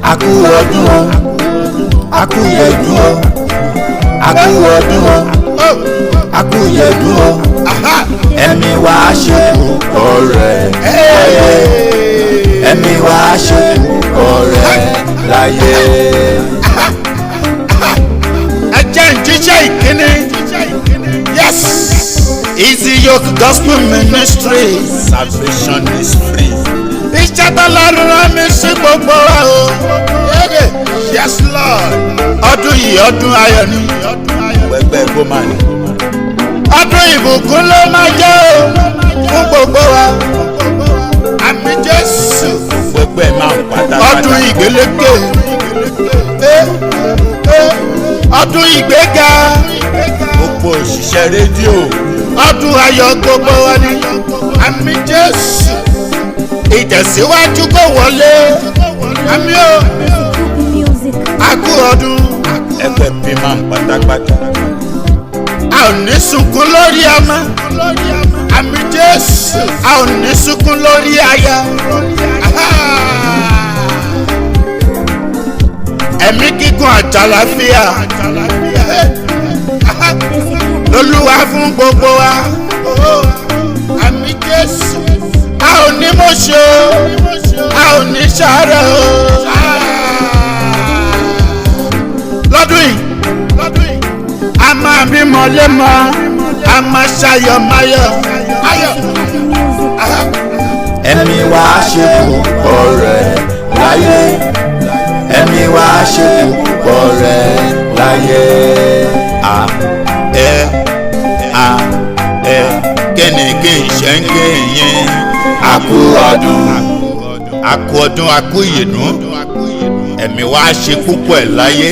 Aku Odun, Aku Odun, Aku Odun, Aku Odun. Ẹ̀mí wa ṣekú ọ̀rẹ́ láyé. Ẹ̀mí wa ṣekú ọ̀rẹ́ láyé. Ẹ jẹ́ ìjíṣẹ́ ìkíní. Yes. Easy Yoke Gospel Ministry. Salvation is free. Iṣẹ́ tó lọ́rùn rán mi sí gbogbo wa o. Yes Lord. Ọdún yìí ọdún ayọ̀ ni. Wẹ́gbẹ́ gómà ni. Ọdún ìbùkún ló máa jẹ́ o fún gbogbo wa. Àmín Jésù. Gbogbo ẹ̀ máa ń pátápátá. Ọdún ìgbélékè. Ọdún ìgbéga. Gbogbo òṣìṣẹ́ rédíò. Ọdún ayọ̀ gbogbo wa ni. Àmín Jésù. Ìtẹ̀síwájú kò wọlé. Àmín o. Aku Odun. Ẹgbẹ́ bí máa ń pátápátá. A ò ní sunkún lórí ọmọ. Àmín Jésù. A ò ní sunkún lórí aya. Ẹ̀mí gígùn àti àlàáfíà. Lolúwa fún gbogbo wa. Àmín Jésù. A ò ní mọ̀ṣẹ́ o. A ò ní ṣàárẹ̀ o. Lọ́dún yìí. A máa bímọ lẹ́mọ. A máa ṣayọ̀ mayọ̀. Ẹ̀mí wa ṣekú ọ̀rẹ́ láyé. Ẹ̀mí wa ṣekú ọ̀rẹ́ láyé. Kíni kí n ṣe ń ké yín. Aku Odun, Aku Odun, Aku Odun. Ẹ̀mí wa ṣe púpọ̀ ẹ̀ láyé.